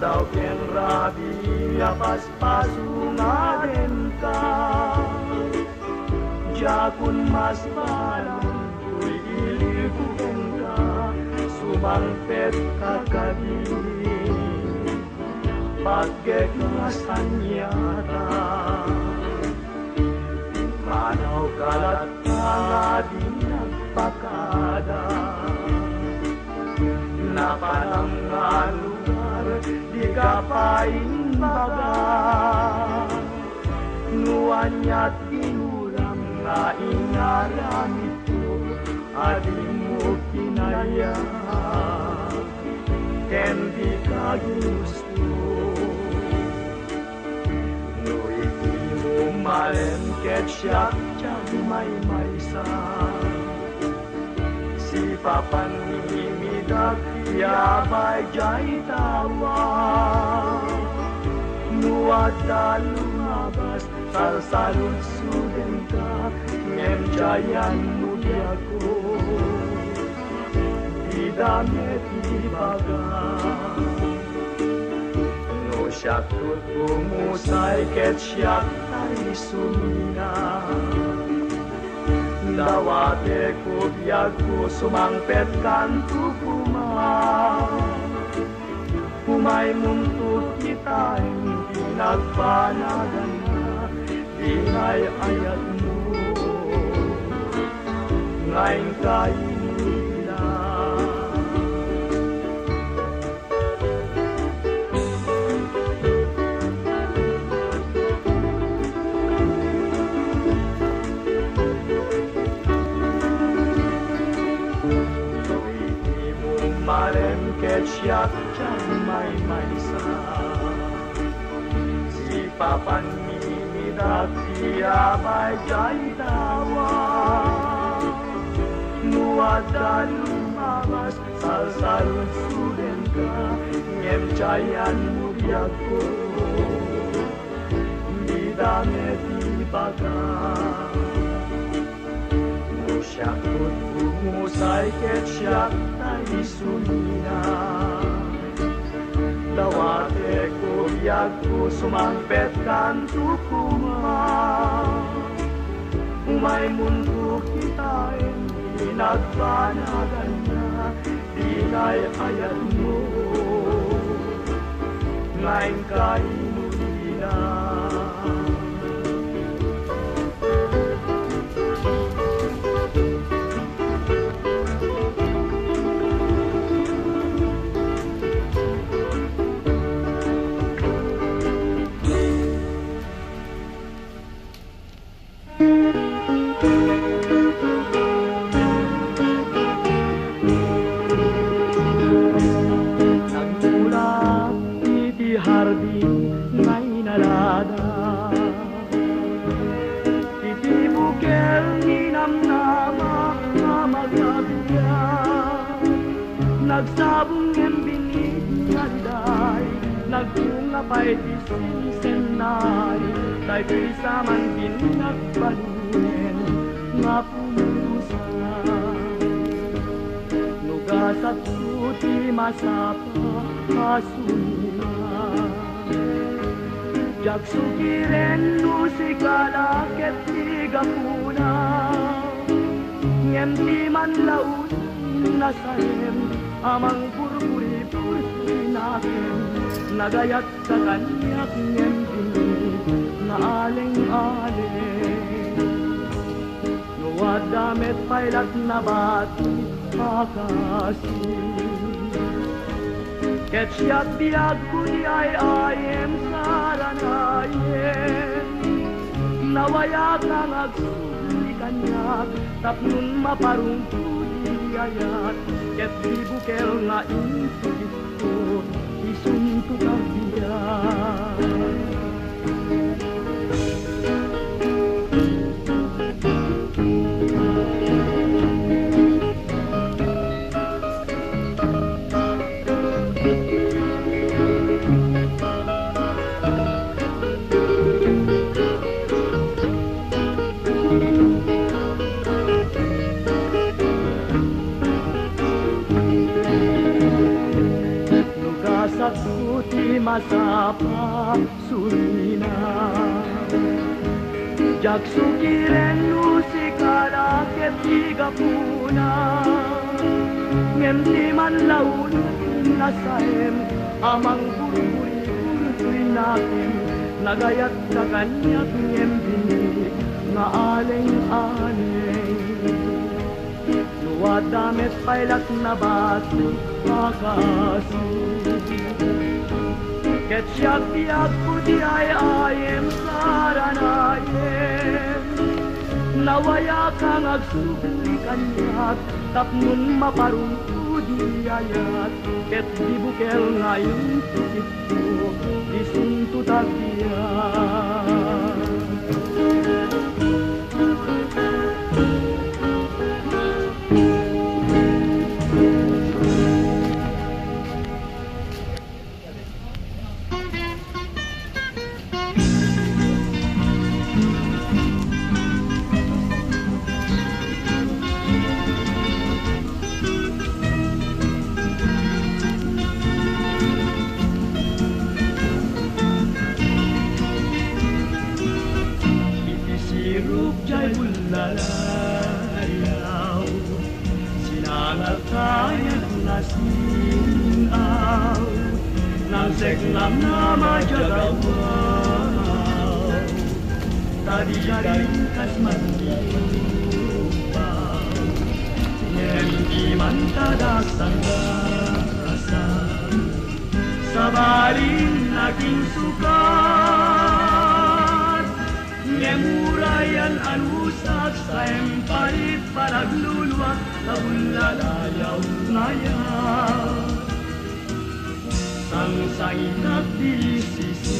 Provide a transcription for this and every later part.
daw ken rabi apas pasungaden ka jakun mas balang kuy ilikuken ka sumangpet kagabi pagkekasan yata manaw kalat kagabi nagpakada napanang lugar di kapaimbaga nuanyat inulang nga inaram ito adi mo kinaya ken di ka ginusto no iti mo malen ket siya may maysa si papan imidag yabay jay tawa nuada lumabas salsalud suden ka ngem jayan mudiako didamet ibaga no siyak tut bumusay ket siyak ay sumina dawate ko biyag ko sumangpet kanto umay muntot kita hindi nagpanagan na ingay ayat mo ngayon kainila Maren ket siyak may maysa si papan mimidak tiyabay jay tawa nuada lumabas salsalun suden ka ngem jayan muriag ko di damet ibaga no siyak tut bumusay ket siyak isumina dawate ko biyag ko sumangpet kanto kuma umay mundo kita hindi nagpanagan na dinay ayat mo ngayon kainulina nagsabong ng binig nga day nagtunga pa'y disinsenay tay prisa man pinagbalunen nga pumusa nugasat suti masapa kasunila jaksukiren nusikala ket tigapuna ngem di man laut nasayem amang burburi-burburi natin nagayat sa kanyak ngem binig na aling-aling nuwad damet pailat na bati akasin ket siyak biyag ko di ay ayem saranayen nawayak ang agsuli kanyak tapnun maparungkuli ayat ket di bukel nga insigito isunto kabiyan sakut di masapa surina jak sukiren usikala ketiga puna ngem di man laun nasaem amang buri-buri natin nagayat na kanyak ngem bini nga aleng-aleng luwad damit pailak na batu makasi ket siyak tiyak puti ay ayem saranayem nawaya kang agsubli kanyak tapnun maparungku diayat ket dibukel ngayon tukitko disuntutag diyan lalayaw sinangatayan na sinaw nang seklam na majagawaw tadi-tadi kas mandiupaw hindi man tadaksang rasa sabalin naging sukat Ngemurayan anusak sa emparit panagluluwak sa ulalayaw ngayon. Sang-sangin at disisiyang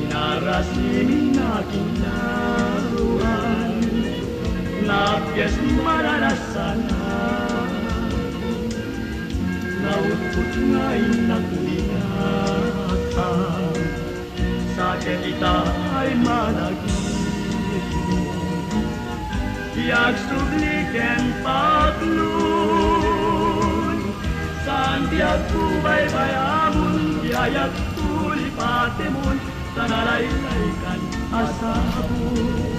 inarasin aking naruan napyes maranasan nautput ngayon na kuninatang Sakit kita ay managit Tiyak subliken paglun Saan tiyak kubay bayamun Diayat tulipatemun Sanalaylaikan asabun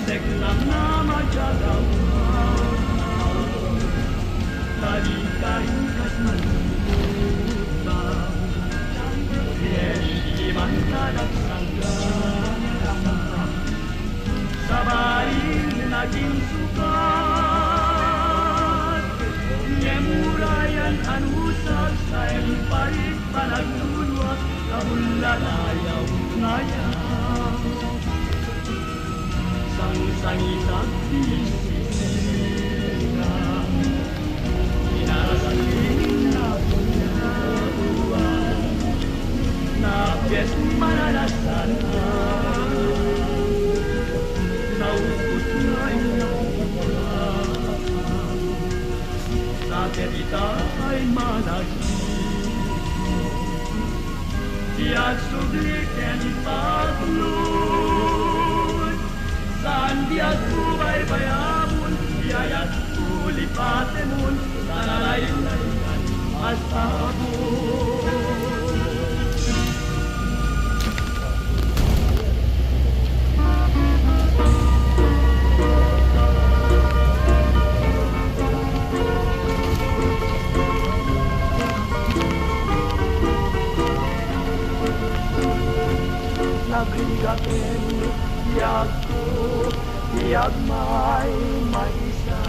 Seklam na majagaw Tadi-tadi kas manubang Hindi man tadaksang gana Sabarin naging sukat Ngemurayan anusag sa emparit panagluluwak Kabulalayaw ngayon Sang-sangit at disisigang Inarasaling na punabuan Napyes maranasan Naupot nga'y nakukulang Sakit ita ay managin Tiyak subliken paglun Saan diat kubay bayamun Diayat tulipatemun Sanalaylaikan asabun Nagligatin tiyak ko tiyak may maisa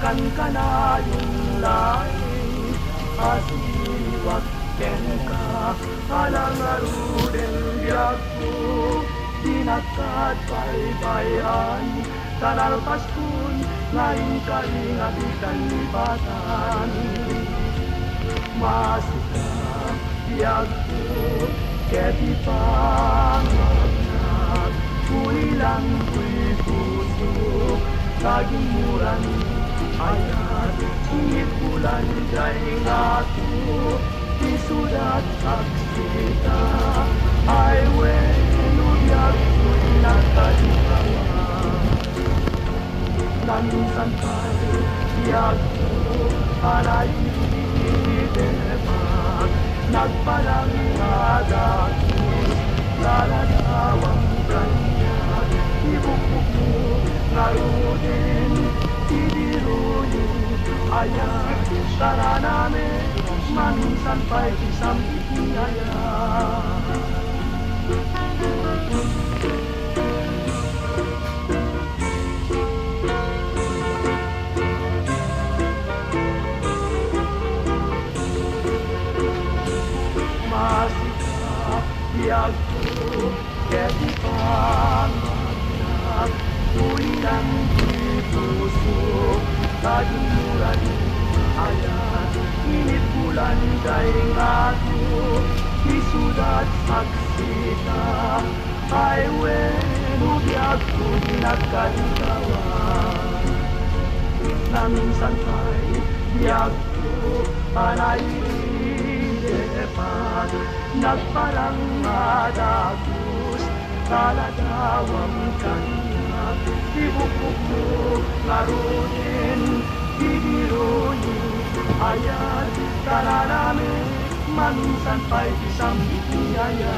kan kanayong laing asiwag ken ka alang aruden tiyak ko tinakat baybayan tanalpas kun ngayong kalingat ikanlipatan. Masikap, biyag ko, keti pangagnak, kulilang ko'y puso, kagimuran ayat, ingit bulan dahil ako, isudat aksita, ay weno biyag ko'y nakaligawa. Nansan tayo, biyag ko, alay depak, nagpalang nadakos, lalatawang kanya, ibukbuk mo, ngayon, idirunin, ayat, tara namin, maminsan pa'y isang itinayat. Masikap, biyag ko, keti pangagnak, kulilang puso, kagimuran ayat, init bulan dahil ako, isudat saksita, ay weno biyag ko pinagkaligawan. Naminsan pa'y biyag ko, alay depak, nagparang madagos, kaladawang kanya, ibukbuk mo, ngarunin, idirunin, ayat, tara namin, maminsan pa'y isang itiyayat.